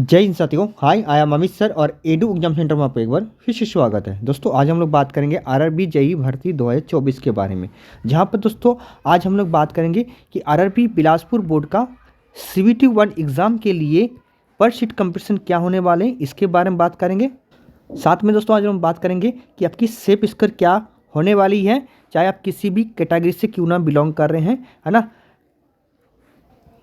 जय हिंद साथियों। हाय, I am Amit sir और एडू एग्जाम सेंटर में आपको एक बार फिर से स्वागत है। दोस्तों आज हम लोग बात करेंगे आरआरबी जेईई भर्ती 2024 के बारे में, जहां पर दोस्तों आज हम लोग बात करेंगे कि आरआरबी बिलासपुर बोर्ड का सीबीटी 1 एग्ज़ाम के लिए पर सीट कंपटीशन क्या होने वाले हैं, इसके बारे में बात करेंगे। साथ में दोस्तों आज हम बात करेंगे कि आपकी सेप स्कोर क्या होने वाली है, चाहे आप किसी भी कैटेगरी से क्यों ना बिलोंग कर रहे हैं, है ना।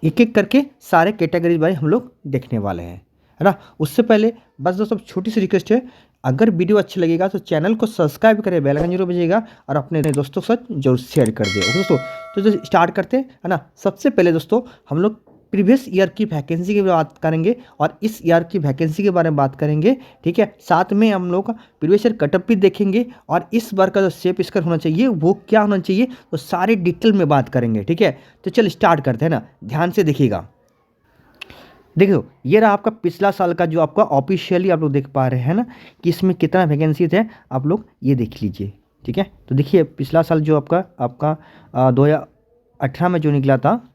एक एक करके सारे कैटेगरीज वाइज हम लोग देखने वाले हैं, है ना। उससे पहले बस दोस्तों छोटी सी रिक्वेस्ट है, अगर वीडियो अच्छा लगेगा तो चैनल को सब्सक्राइब करें, बेल आइकन जरूर बजिएगा और अपने दोस्तों के साथ जरूर शेयर कर दें। ओके दोस्तों, तो स्टार्ट करते हैं, है ना। सबसे पहले दोस्तों हम लोग प्रीवियस ईयर की वैकेंसी की बात करेंगे और इस ईयर की वैकेंसी के बारे में बात करेंगे, ठीक है। साथ में हम लोग प्रीवियस ईयर कटअप भी देखेंगे और इस बार का जो सेप स्कोर होना चाहिए वो क्या होना चाहिए, तो सारे डिटेल में बात करेंगे, ठीक है। तो चल स्टार्ट करते हैं ना, ध्यान से देखिएगा। देखो ये रहा आपका पिछला साल का जो आपका ऑफिशियली आप लोग देख पा रहे हैं ना कि इसमें कितना वैकेंसी थे, आप लोग ये देख लीजिए, ठीक है। तो देखिए पिछला साल जो आपका आपका 2018 में जो निकला था,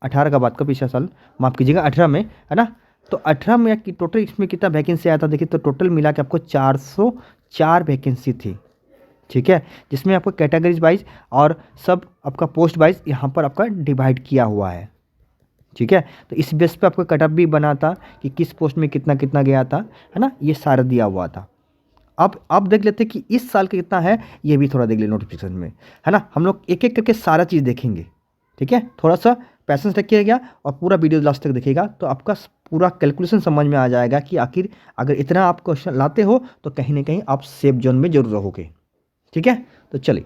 18 का बात का पिछला साल, माफ़ कीजिएगा 18 में, है ना। तो 18 में कि टोटल इसमें कितना वैकेंसी आया था, देखिए तो टोटल मिला के आपको 404 वैकेंसी थी, ठीक है। जिसमें आपको कैटेगरीज वाइज और सब आपका पोस्ट वाइज यहाँ पर आपका डिवाइड किया हुआ है, ठीक है। तो इस बेस पे आपको कटअप भी बना था कि किस पोस्ट में कितना कितना गया था, है ना, ये सारा दिया हुआ था। अब देख लेते हैं कि इस साल का कितना है, ये भी थोड़ा देख ले नोटिफिकेशन में, है ना। हम लोग एक एक करके सारा चीज़ देखेंगे, ठीक है। थोड़ा सा पैसेंस रखिएगा और पूरा वीडियो लास्ट तक देखिएगा तो आपका पूरा कैलकुलेशन समझ में आ जाएगा कि आखिर अगर इतना आप क्वेश्चन लाते हो तो कहीं ना कहीं आप सेफ जोन में जरूर रहोगे, ठीक है। तो चलिए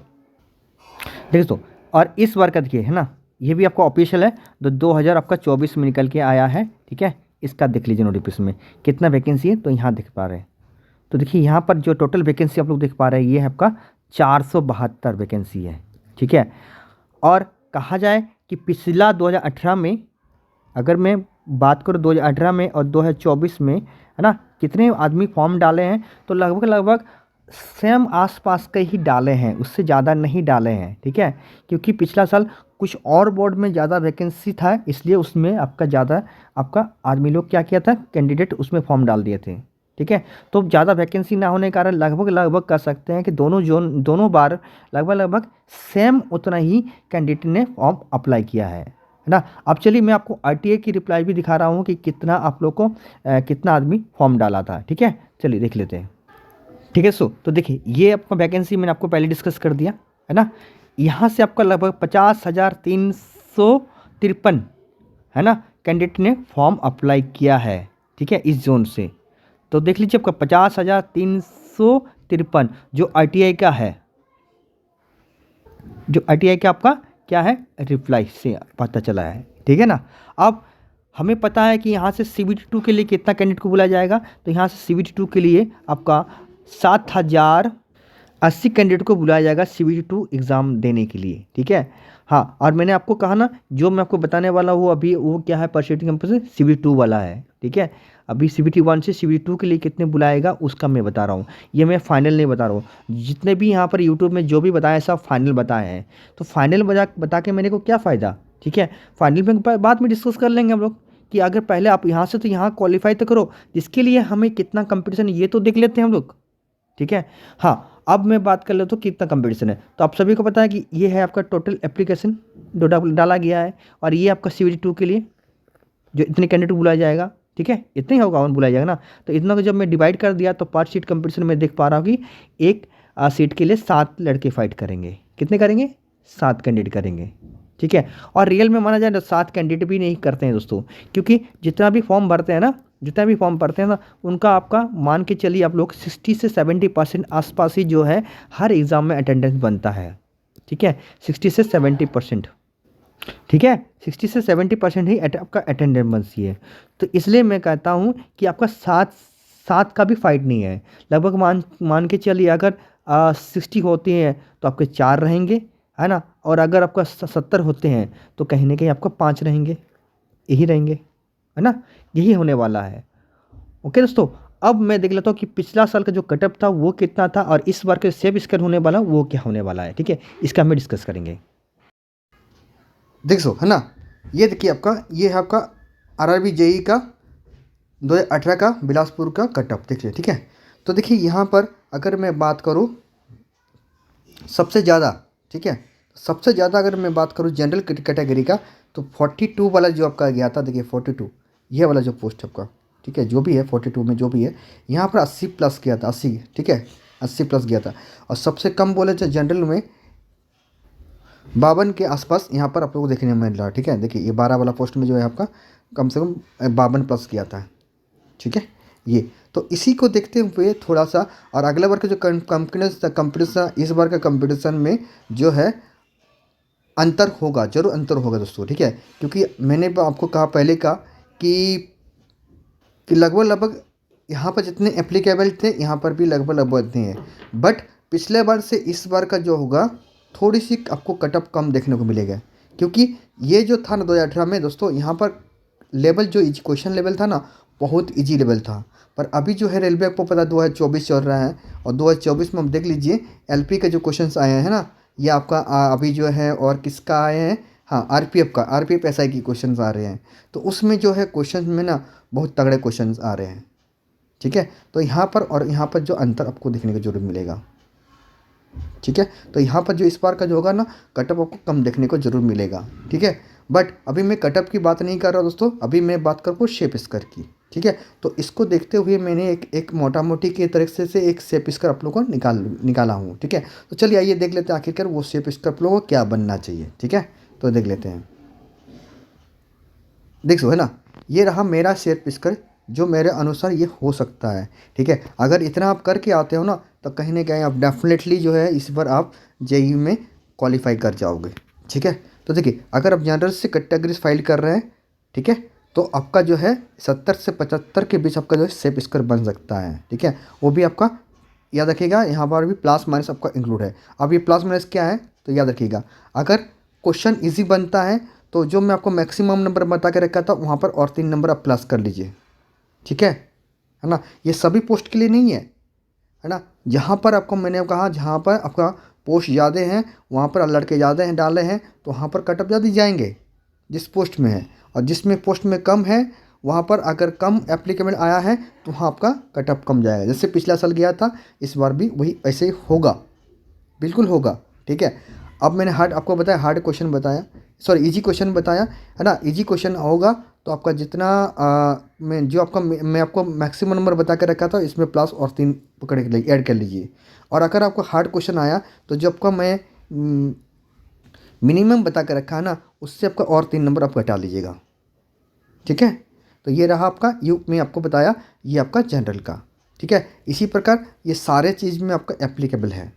देखिए तो, और इस बार का देखिए, है ना, ये भी आपका ऑफिशियल है, तो 2000 आपका 24 में निकल के आया है, ठीक है। इसका देख लीजिए नोटिफिकेशन में कितना वैकेंसी है, तो यहाँ देख पा रहे हैं। तो देखिए यहाँ पर जो टोटल वैकेंसी आप लोग देख पा रहे हैं, ये है आपका 472 वैकेंसी है, ठीक है। और कहा जाए कि पिछला 2018 में, अगर मैं बात करूँ 2018 में और 2024 में, है ना, कितने आदमी फॉर्म डाले हैं, तो लगभग लगभग सेम आसपास के ही डाले हैं, उससे ज़्यादा नहीं डाले हैं, ठीक है। क्योंकि पिछला साल कुछ और बोर्ड में ज़्यादा वैकेंसी था, इसलिए उसमें आपका ज़्यादा आपका आदमी लोग क्या किया था, कैंडिडेट उसमें फॉर्म डाल दिए थे, ठीक है। तो ज़्यादा वैकेंसी ना होने के कारण लगभग लगभग कह सकते हैं कि दोनों बार लगभग लगभग सेम उतना ही कैंडिडेट ने फॉर्म अप्लाई किया है ना। अब चलिए मैं आपको आरटीआई की रिप्लाई भी दिखा रहा हूँ कि कितना आप लोग को कितना आदमी फॉर्म डाला था, ठीक है। चलिए देख लेते हैं, ठीक है। तो देखिए ये आपका वैकेंसी मैंने आपको पहले डिस्कस कर दिया, है ना। यहाँ से आपका लगभग 50,353, है ना, कैंडिडेट ने फॉर्म अप्लाई किया है, ठीक है, इस जोन से। तो देख लीजिए आपका 50,353 जो आरटीआई का है, जो आरटीआई का आपका क्या है, रिप्लाई से पता चला है, ठीक है ना। अब हमें पता है कि यहाँ से सीबीटी 2 के लिए कितना कैंडिडेट को बुलाया जाएगा, तो यहाँ से सीबीटी 2 के लिए आपका 7,080 कैंडिडेट को बुलाया जाएगा सीबीटी 2 एग्ज़ाम देने के लिए, ठीक है। हाँ, और मैंने आपको कहा ना, जो मैं आपको बताने वाला हूँ अभी वो क्या है, परसेंटेज कंपनी सीबीटी 2 वाला है, ठीक है। अभी सीबीटी 1 से सीबीटी 2 के लिए कितने बुलाएगा उसका मैं बता रहा हूँ, ये मैं फाइनल नहीं बता रहा हूँ। जितने भी यहाँ पर यूट्यूब में जो भी बताया सब फाइनल बताए हैं, तो फाइनल बता के मेरे को क्या फ़ायदा, ठीक है। फाइनल में बाद में डिस्कस कर लेंगे हम लोग कि अगर पहले आप यहाँ से तो यहाँ क्वालिफाई तो करो, जिसके लिए हमें कितना कंपटीशन ये तो देख लेते हैं हम लोग, ठीक है। हाँ, अब मैं बात कर लेता हूँ कितना कंपटीशन है। तो आप सभी को पता है कि ये है आपका टोटल एप्लीकेशन जो डाला गया है, और ये आपका सीबीटी 2 के लिए जो इतने कैंडिडेट बुलाया जाएगा, ठीक है, इतना ही होगा और बुलाया जाएगा ना। तो इतना को जब मैं डिवाइड कर दिया तो पर सीट कंपटीशन में देख पा रहा हूँ कि एक सीट के लिए 7 लड़के फाइट करेंगे। कितने करेंगे, 7 कैंडिडेट करेंगे, ठीक है। और रियल में माना जाए तो 7 कैंडिडेट भी नहीं करते हैं दोस्तों, क्योंकि जितना भी फॉर्म भरते हैं ना, उनका आपका मान के चलिए आप लोग 60 से 70% आसपास ही जो है हर एग्ज़ाम में अटेंडेंस बनता है, ठीक है। 60 से 70%, ठीक है, 60 से 70% ही आपका अटेंडेंस बनती है। तो इसलिए मैं कहता हूँ कि आपका 7 का भी फाइट नहीं है। लगभग मान के चलिए अगर 60 होती हैं तो आपके 4 रहेंगे, है ना। और अगर आपका 70 होते हैं तो कहीं ना कहीं आपका 5 रहेंगे, यही रहेंगे, है ना। यही होने वाला है। ओके दोस्तों, अब मैं देख लेता हूँ कि पिछला साल का जो कटअप था वो कितना था और इस बार के सेफ स्कोर होने वाला वो क्या होने वाला है, ठीक है। इसका हम डिस्कस करेंगे। देखो, है ना, ये देखिए आपका, ये है आपका आरआरबी जेईई का 2018 का बिलासपुर का कट ऑफ देखिए, ठीक है। तो देखिए यहाँ पर अगर मैं बात करूँ सबसे ज़्यादा, ठीक है, सबसे ज़्यादा अगर मैं बात करूँ जनरल कैटेगरी का, तो 42 वाला जो आपका गया था, देखिए 42 ये वाला जो पोस्ट आपका, ठीक है, जो भी है 42 में जो भी है, यहाँ पर 80 प्लस गया था, 80, ठीक है, 80 प्लस गया था। और सबसे कम बोले तो जनरल में 52 के आसपास यहाँ पर आप लोगों को देखने को मिल रहा है, ठीक है। देखिए ये 12 वाला पोस्ट में जो है आपका कम से कम 52 प्लस किया था, ठीक है। ये तो इसी को देखते हुए थोड़ा सा, और अगले बार का जो कंपटीशन इस बार का कंपटीशन में जो है अंतर होगा, जरूर अंतर होगा दोस्तों, ठीक है। क्योंकि मैंने आपको कहा पहले का कि लगभग लगभग यहाँ पर जितने एप्लीकेबल थे यहाँ पर भी लगभग लगभग इतने हैं। बट पिछले बार से इस बार का जो होगा थोड़ी सी आपको कटअप कम देखने को मिलेगा, क्योंकि ये जो था ना 2018 में दोस्तों, यहाँ पर लेवल जो क्वेश्चन लेवल था ना बहुत इजी लेवल था। पर अभी जो है रेलवे आपको पता 2024 चल रहा है, और 2024 में हम देख लीजिए एलपी के जो क्वेश्चंस आए हैं ना, ये आपका अभी जो है और किसका आए हैं, हाँ आरपीएफ का, आरपीएफ एसआई की क्वेश्चंस आ रहे हैं। तो उसमें जो है क्वेश्चंस में ना बहुत तगड़े क्वेश्चंस आ रहे हैं, ठीक है। तो यहाँ पर और यहाँ पर जो अंतर आपको देखने को जरूर मिलेगा, ठीक है। तो यहाँ पर जो इस बार का जो होगा ना कटअप आपको कम देखने को जरूर मिलेगा, ठीक है। बट अभी मैं कटअप की बात नहीं कर रहा दोस्तों, अभी मैं बात कर रहा हूँ शेप स्कर की, ठीक है। तो इसको देखते हुए मैंने एक मोटा मोटी के तरीके से एक शेप स्कर आप लोगों को निकाला हूँ, ठीक है। तो चलिए आइए देख लेते हैं आखिरकार वो शेप स्कर आप लोगों को क्या बनना चाहिए, ठीक है। तो देख लेते हैं, देख सो है ना, ये रहा मेरा शेप स्कर जो मेरे अनुसार ये हो सकता है, ठीक है। अगर इतना आप करके आते हो ना तो कहीं ना कहीं आप डेफिनेटली जो है इस बार आप जेईई में क्वालिफाई कर जाओगे, ठीक है। तो देखिए अगर आप जनरल से कैटेगरीज फाइल कर रहे हैं, ठीक है, तो आपका जो है 70 से 75 के बीच आपका जो है शेप स्कर बन सकता है, ठीक है। वो भी आपका याद रखिएगा, यहाँ पर भी प्लस माइनस आपका इंक्लूड है। अब ये प्लस माइनस क्या है तो याद रखिएगा, अगर क्वेश्चन ईजी बनता है तो जो मैं आपको मैक्सिमम नंबर बता के रखा था वहाँ पर और 3 नंबर आप प्लस कर लीजिए, ठीक है ना। ये सभी पोस्ट के लिए नहीं है ना। जहाँ पर आपको मैंने कहा जहाँ पर आपका पोस्ट ज़्यादा हैं वहाँ पर लड़के ज़्यादा हैं डाले हैं तो वहाँ पर कटअप ज़्यादा जाएंगे जिस पोस्ट में है, और जिसमें पोस्ट में कम है वहाँ पर अगर कम एप्लीकेबल आया है तो वहाँ आपका कटअप कम जाएगा। जैसे पिछला साल गया था इस बार भी वही ऐसे ही होगा, बिल्कुल होगा, ठीक है। अब मैंने हार्ड आपको बताया, हार्ड क्वेश्चन बताया, सॉरी इजी क्वेश्चन बताया है ना। इजी क्वेश्चन होगा तो आपका जितना मैं आपको मैक्सिमम नंबर बता के रखा था इसमें प्लस और 3 पकड़ के ऐड कर लीजिए। और अगर आपको हार्ड क्वेश्चन आया तो जो आपका मैं मिनिमम बता के रखा है ना उससे आपका और 3 नंबर आप घटा लीजिएगा, ठीक है। तो ये रहा आपका मैं आपको बताया ये आपका जनरल का, ठीक है। इसी प्रकार ये सारे चीज़ में आपका एप्लीकेबल है,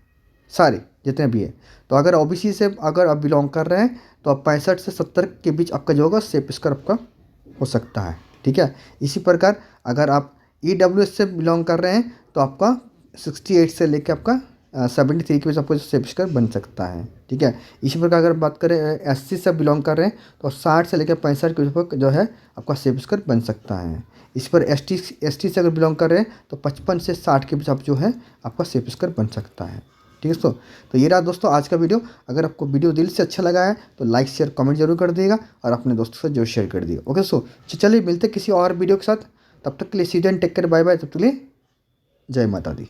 सारे जितने भी है। तो अगर ओबीसी से अगर आप बिलोंग कर रहे हैं तो आप 65 से 70 के बीच आपका जो होगा शेप स्कर आपका हो सकता है, ठीक है। इसी प्रकार अगर आप ईडब्ल्यूएस से बिलोंग कर रहे हैं तो आपका 68 से लेकर आपका 73 के बीच आपको शेप स्कर बन सकता है, ठीक है। इसी प्रकार अगर बात करें एससी से बिलोंग कर रहे हैं तो 60 से लेकर 65 के बीच जो है आपका शेप स्कर बन सकता है। इस पर एसटी से अगर बिलोंग कर रहे हैं तो 55 से 60 के बीच आप जो है आपका शेप स्कर बन सकता है, ठीक है दोस्तों। तो ये रहा दोस्तों आज का वीडियो। अगर आपको वीडियो दिल से अच्छा लगा है तो लाइक शेयर कमेंट जरूर कर दिएगा और अपने दोस्तों से जरूर शेयर कर दिएगा। ओके दोस्तों, चलिए मिलते किसी और वीडियो के साथ, तब तक के लिए सीधे टेक केयर, बाय बाय, तब तक के लिए जय माता दी।